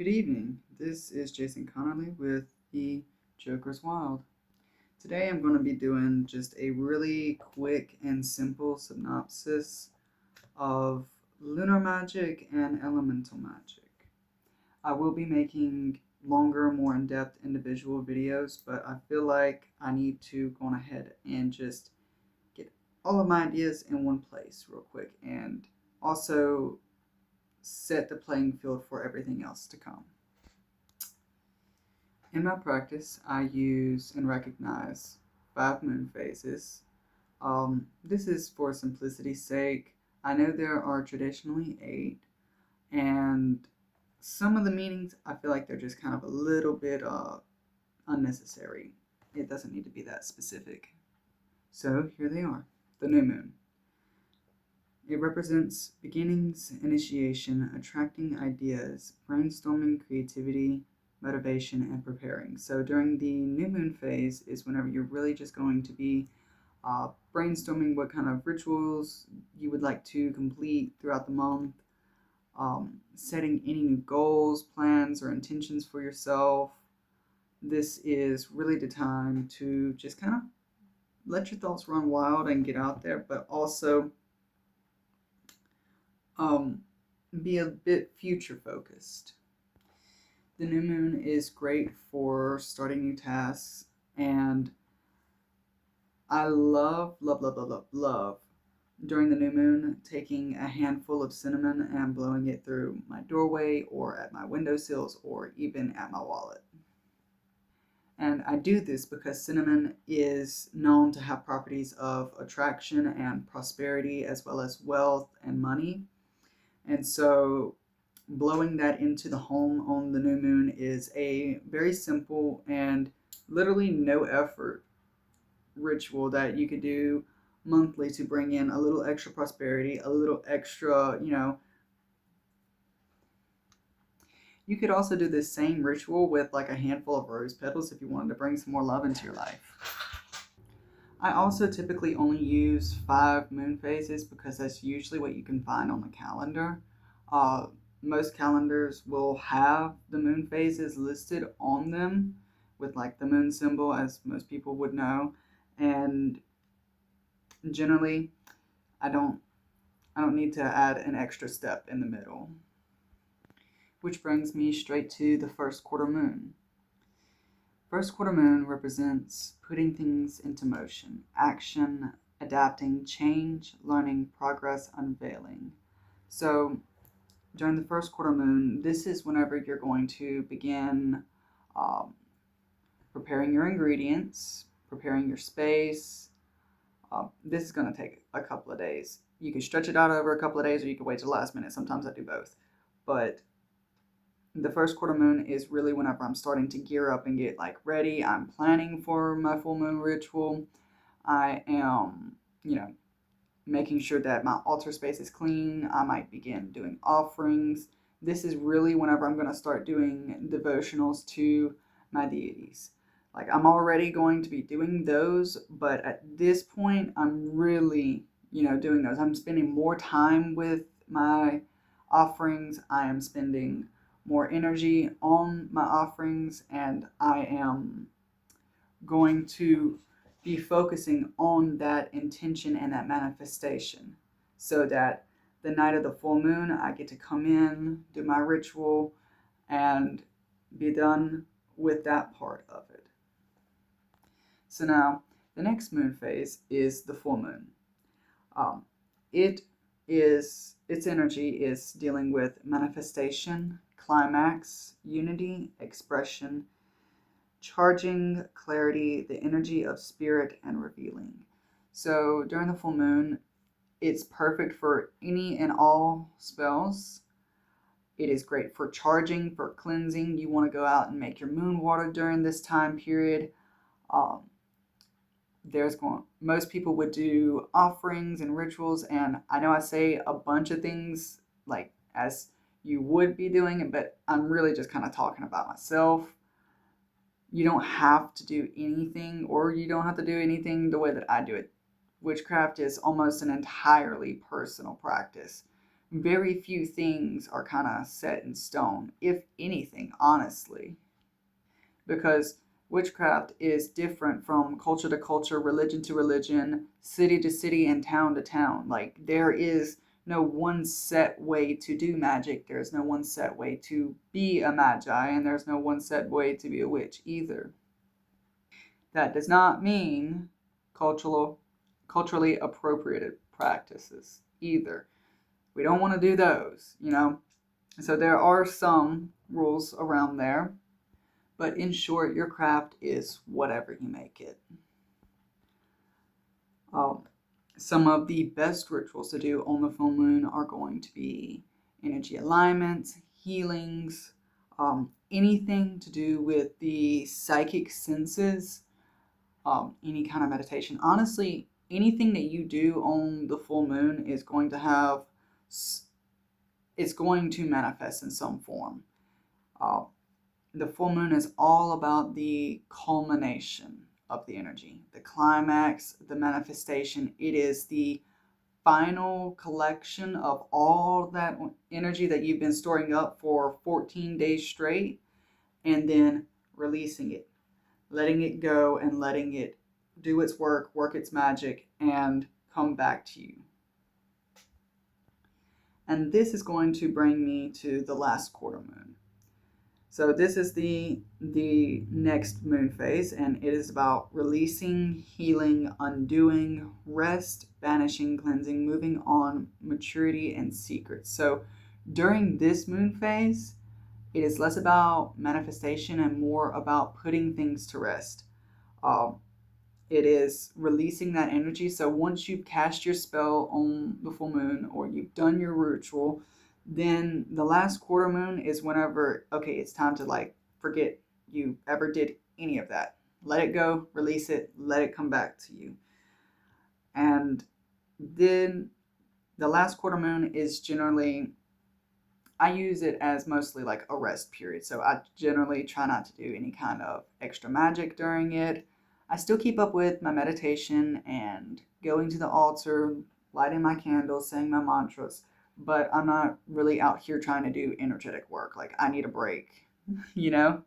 Good evening. This is Jason Connerly with the Joker's Wild. Today I'm going to be doing just a really quick and simple synopsis of lunar magic and elemental magic. I will be making longer, more in-depth individual videos, but I feel like I need to go on ahead and just get all of my ideas in one place real quick and also set the playing field for everything else to come. In my practice, I use and recognize 5 moon phases. This is for simplicity's sake. I know there are traditionally 8, and some of the meanings I feel like they're just kind of a little bit unnecessary. It doesn't need to be that specific. So here they are. The new moon. It represents beginnings, initiation, attracting ideas, brainstorming, creativity, motivation, and preparing. So during the new moon phase is whenever you're really just going to be brainstorming what kind of rituals you would like to complete throughout the month, setting any new goals, plans, or intentions for yourself. This is really the time to just kind of let your thoughts run wild and get out there, but also be a bit future focused. The new moon is great for starting new tasks, and I love during the new moon taking a handful of cinnamon and blowing it through my doorway or at my windowsills or even at my wallet. And I do this because cinnamon is known to have properties of attraction and prosperity as well as wealth and money. And so blowing that into the home on the new moon is a very simple and literally no effort ritual that you could do monthly to bring in a little extra prosperity, a little extra, You could also do this same ritual with like a handful of rose petals if you wanted to bring some more love into your life. I also typically only use 5 moon phases because that's usually what you can find on the calendar. Most calendars will have the moon phases listed on them with like the moon symbol, as most people would know. And generally, I don't need to add an extra step in the middle. Which brings me straight to the first quarter moon. First quarter moon represents putting things into motion, action, adapting, change, learning, progress, unveiling. So during the first quarter moon, this is whenever you're going to begin preparing your ingredients, preparing your space. This is going to take a couple of days. You can stretch it out over a couple of days, or you can wait till the last minute. Sometimes I do both. But the first quarter moon is really whenever I'm starting to gear up and get like ready. I'm planning for my full moon ritual. I am, making sure that my altar space is clean. I might begin doing offerings. This is really whenever I'm going to start doing devotionals to my deities. Like I'm already going to be doing those, but at this point, I'm really, doing those. I'm spending more time with my offerings. I am spending more energy on my offerings, and I am going to be focusing on that intention and that manifestation so that the night of the full moon, I get to come in, do my ritual, and be done with that part of it. So now, the next moon phase is the full moon. Its energy is dealing with manifestation, climax, unity, expression, charging, clarity, the energy of spirit, and revealing. So during the full moon, it's perfect for any and all spells. It is great for charging, for cleansing. You want to go out and make your moon water during this time period. Most people would do offerings and rituals, and I know I say a bunch of things like as you would be doing it, but I'm really just kind of talking about myself. You don't have to do anything, or you don't have to do anything the way that I do it. Witchcraft is almost an entirely personal practice. very few things are kind of set in stone, if anything, honestly, because witchcraft is different from culture to culture, religion to religion, city to city, and town to town. Like, there is no one set way to do magic, there's no one set way to be a magi, and there's no one set way to be a witch either. That does not mean culturally appropriated practices either. We don't want to do those, you know? So there are some rules around there, but in short, your craft is whatever you make it. Um, some of the best rituals to do on the full moon are going to be energy alignments, healings, anything to do with the psychic senses, any kind of meditation. Honestly, anything that you do on the full moon is going to have, it's going to manifest in some form. The full moon is all about the culmination of the energy, the climax, the manifestation. It is the final collection of all that energy that you've been storing up for 14 days straight, and then releasing it, letting it go, and letting it do its work its magic, and come back to you. And this is going to bring me to the last quarter moon. So this is the next moon phase, and it is about releasing, healing, undoing, rest, banishing, cleansing, moving on, maturity, and secrets. So during this moon phase, it is less about manifestation and more about putting things to rest. It is releasing that energy. So once you've cast your spell on the full moon, or you've done your ritual, then the last quarter moon is whenever, okay, it's time to like forget you ever did any of that. Let it go, release it, let it come back to you. And then the last quarter moon is generally, I use it as mostly like a rest period. So I generally try not to do any kind of extra magic during it. I still keep up with my meditation and going to the altar, lighting my candles, saying my mantras, but I'm not really out here trying to do energetic work. Like, I need a break, you know?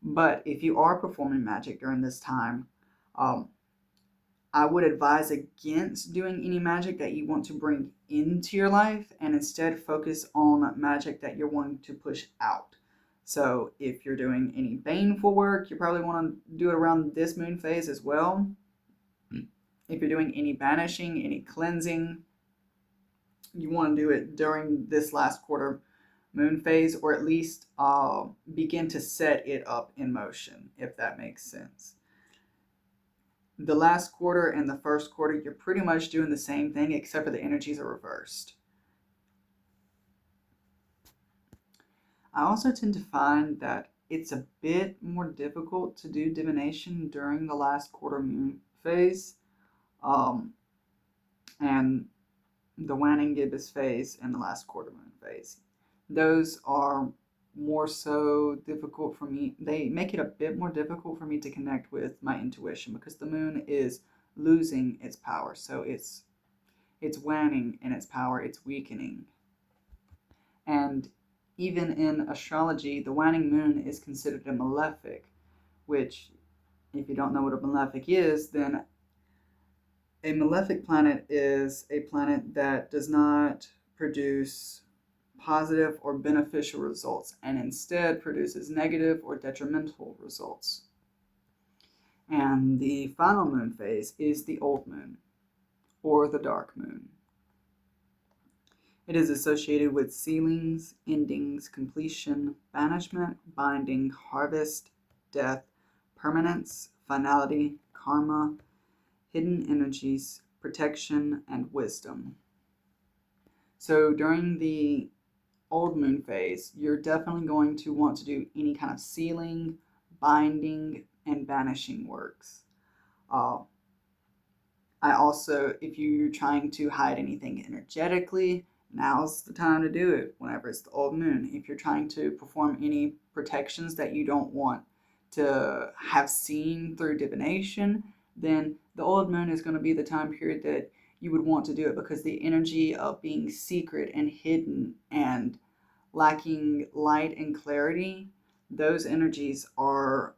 But if you are performing magic during this time, I would advise against doing any magic that you want to bring into your life, and instead focus on magic that you're wanting to push out. So if you're doing any baneful work, you probably want to do it around this moon phase as well. If you're doing any banishing, any cleansing, you want to do it during this last quarter moon phase, or at least begin to set it up in motion, if that makes sense. The last quarter and the first quarter, you're pretty much doing the same thing, except for the energies are reversed. I also tend to find that it's a bit more difficult to do divination during the last quarter moon phase, and the waning gibbous phase and the last quarter moon phase. Those are more so difficult for me. They make it a bit more difficult for me to connect with my intuition, because the moon is losing its power. So it's waning in its power, it's weakening. And even in astrology, the waning moon is considered a malefic, which, if you don't know what a malefic is, then a malefic planet is a planet that does not produce positive or beneficial results, and instead produces negative or detrimental results. And the final moon phase is the old moon, or the dark moon. It is associated with sealings, endings, completion, banishment, binding, harvest, death, permanence, finality, karma, hidden energies, protection, and wisdom. So during the old moon phase, you're definitely going to want to do any kind of sealing, binding, and banishing works. I also, if you're trying to hide anything energetically, now's the time to do it, whenever it's the old moon. If you're trying to perform any protections that you don't want to have seen through divination, then the old moon is going to be the time period that you would want to do it, because the energy of being secret and hidden and lacking light and clarity, those energies are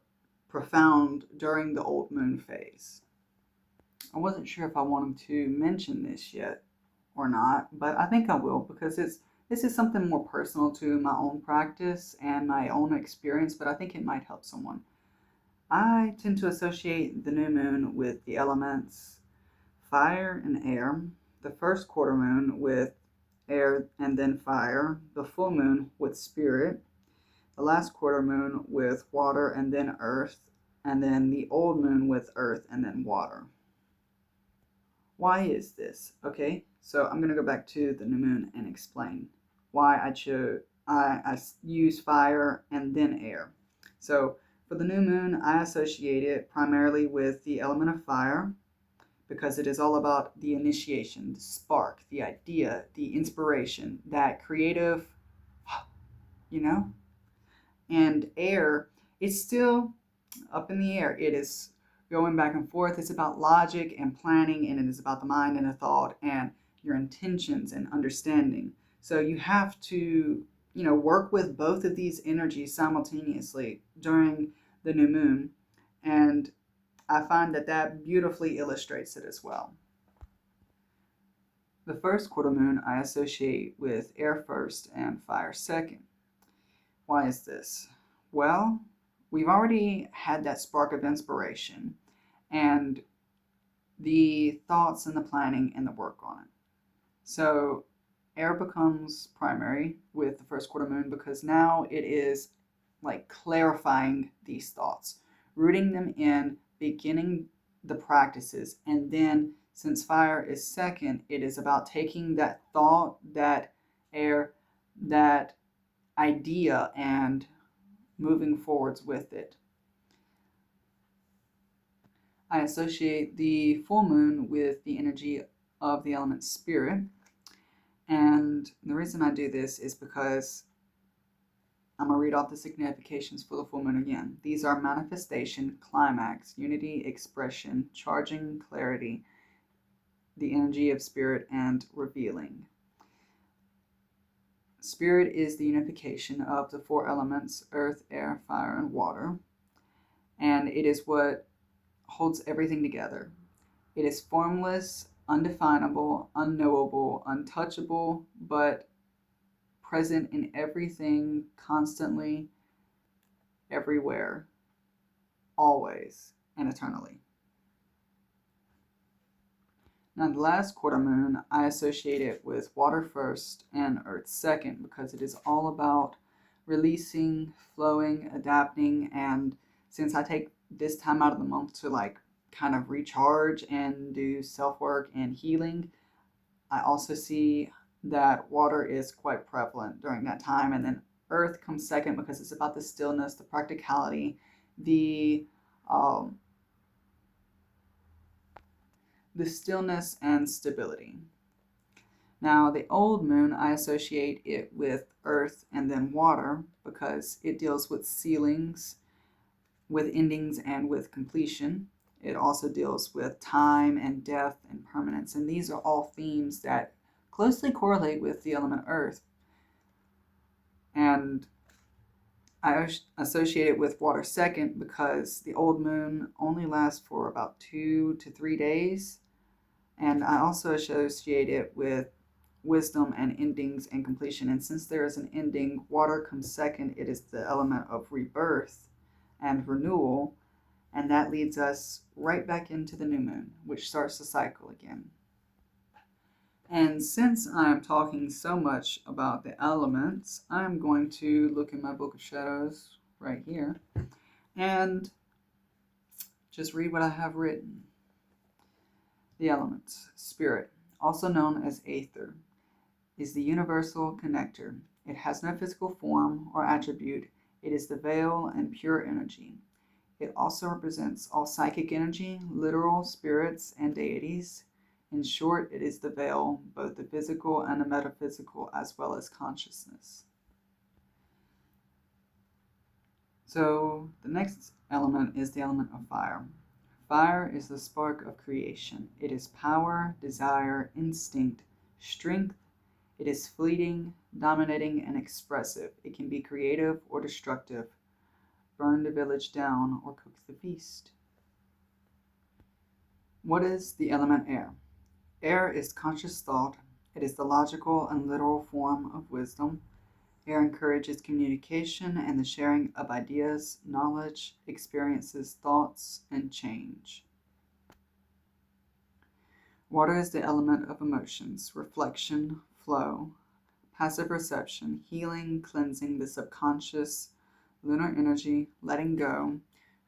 profound during the old moon phase. I wasn't sure if I wanted to mention this yet or not, but I think I will, because this is something more personal to my own practice and my own experience, but I think it might help someone. I tend to associate the new moon with the elements fire and air, the first quarter moon with air and then fire, the full moon with spirit, the last quarter moon with water and then earth, and then the old moon with earth and then water. Why is this? Okay, so I'm going to go back to the new moon and explain why I use fire and then air. So for the new moon, I associate it primarily with the element of fire, because it is all about the initiation, the spark, the idea, the inspiration, that creative, you know? And air, it's still up in the air. It is going back and forth. It's about logic and planning, and it is about the mind and the thought and your intentions and understanding. So you have to, work with both of these energies simultaneously during the new moon. And I find that beautifully illustrates it as well. The first quarter moon I associate with air first and fire second. Why is this? Well, we've already had that spark of inspiration and the thoughts and the planning and the work on it. So air becomes primary with the first quarter moon, because now it is like clarifying these thoughts, rooting them in, beginning the practices, and then since fire is second, it is about taking that thought, that air, that idea, and moving forwards with it. I associate the full moon with the energy of the element spirit, and the reason I do this is because I'm going to read off the significations for the full moon again. These are manifestation, climax, unity, expression, charging, clarity, the energy of spirit, and revealing. Spirit is the unification of the four elements, earth, air, fire, and water, and it is what holds everything together. It is formless, undefinable, unknowable, untouchable, but present in everything, constantly, everywhere, always, and eternally. Now, the last quarter moon, I associate it with water first and earth second, because it is all about releasing, flowing, adapting, and since I take this time out of the month to kind of recharge and do self-work and healing, I also see that water is quite prevalent during that time, and then earth comes second because it's about the stillness, the practicality, the stillness and stability. Now, the old moon, I associate it with earth and then water, because it deals with ceilings, with endings, and with completion. It also deals with time and death and permanence, and these are all themes that closely correlate with the element earth. And I associate it with water second because the old moon only lasts for about 2 to 3 days. And I also associate it with wisdom and endings and completion. And since there is an ending, water comes second. It is the element of rebirth and renewal. And that leads us right back into the new moon, which starts the cycle again. And since I'm talking so much about the elements, I'm going to look in my Book of Shadows right here and just read what I have written. The elements. Spirit, also known as Aether, is the universal connector. It has no physical form or attribute. It is the veil and pure energy. It also represents all psychic energy, literal spirits, and deities. In short, it is the veil, both the physical and the metaphysical, as well as consciousness. So the next element is the element of fire. Fire is the spark of creation. It is power, desire, instinct, strength. It is fleeting, dominating, and expressive. It can be creative or destructive, burn the village down, or cook the feast. What is the element air? Air is conscious thought. It is the logical and literal form of wisdom. Air encourages communication and the sharing of ideas, knowledge, experiences, thoughts, and change. Water is the element of emotions, reflection, flow, passive perception, healing, cleansing the subconscious, lunar energy, letting go,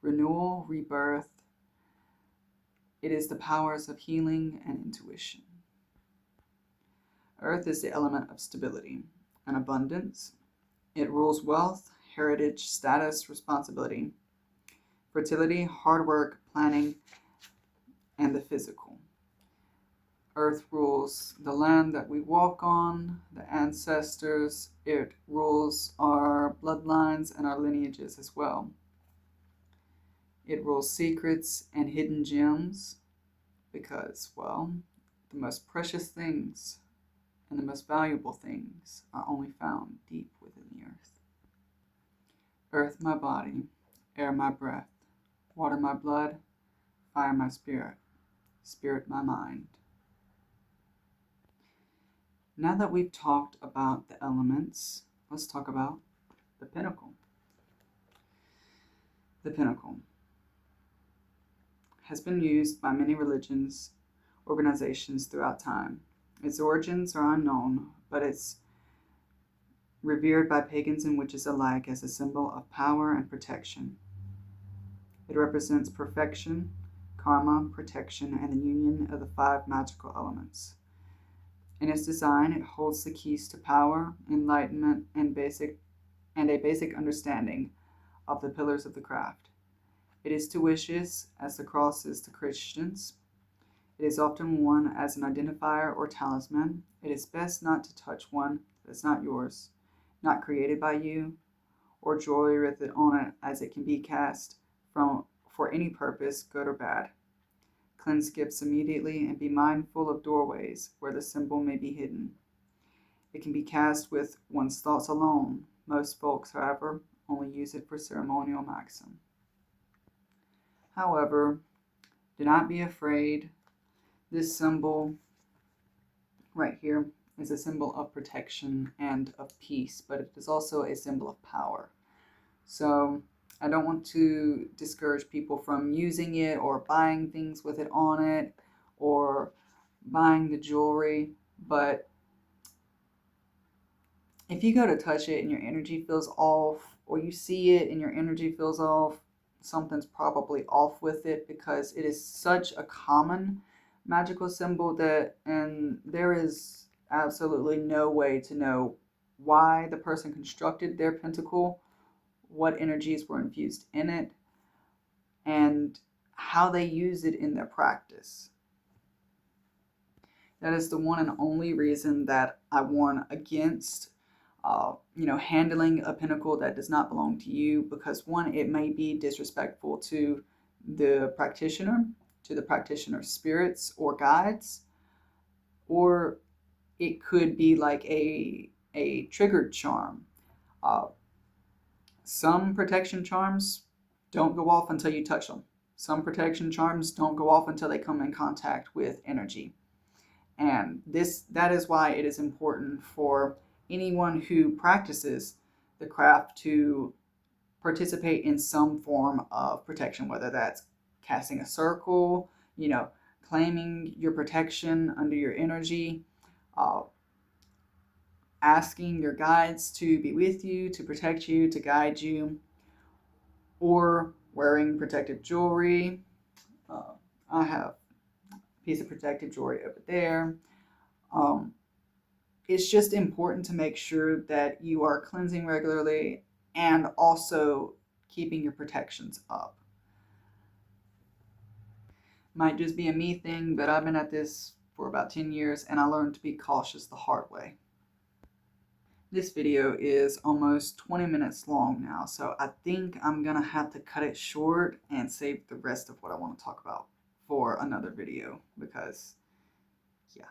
renewal, rebirth. It is the powers of healing and intuition. Earth is the element of stability and abundance. It rules wealth, heritage, status, responsibility, fertility, hard work, planning, and the physical. Earth rules the land that we walk on, the ancestors. It rules our bloodlines and our lineages as well. It rules secrets and hidden gems because, well, the most precious things and the most valuable things are only found deep within the earth. Earth my body, air my breath, water my blood, fire my spirit, spirit my mind. Now that we've talked about the elements, let's talk about the pentacle. The pentacle has been used by many religions, organizations throughout time. Its origins are unknown, but it's revered by pagans and witches alike as a symbol of power and protection. It represents perfection, karma, protection, and the union of the 5 magical elements. In its design, it holds the keys to power, enlightenment, and a basic understanding of the pillars of the craft. It is to wishes as the cross is to Christians. It is often worn as an identifier or talisman. It is best not to touch one that's not yours, not created by you, or jewelry with it on it, as it can be cast for any purpose, good or bad. Cleanse gifts immediately and be mindful of doorways where the symbol may be hidden. It can be cast with one's thoughts alone. Most folks, however, only use it for ceremonial maxim. However, do not be afraid. This symbol right here is a symbol of protection and of peace, but it is also a symbol of power. So I don't want to discourage people from using it or buying things with it on it or buying the jewelry, but if you go to touch it and your energy feels off, or you see it and your energy feels off, something's probably off with it, because it is such a common magical symbol and there is absolutely no way to know why the person constructed their pentacle, what energies were infused in it, and how they use it in their practice. That is the one and only reason that I warn against handling a pentacle that does not belong to you, because one, it may be disrespectful to the practitioner, to the practitioner's spirits or guides, or it could be like a triggered charm. Some protection charms don't go off until you touch them. Some protection charms don't go off until they come in contact with energy. And that is why it is important for anyone who practices the craft to participate in some form of protection, whether that's casting a circle, claiming your protection under your energy, asking your guides to be with you, to protect you, to guide you, or wearing protective jewelry. I have a piece of protective jewelry over there. It's just important to make sure that you are cleansing regularly and also keeping your protections up. Might just be a me thing, but I've been at this for about 10 years and I learned to be cautious the hard way. This video is almost 20 minutes long now, so I think I'm gonna have to cut it short and save the rest of what I want to talk about for another video because, yeah.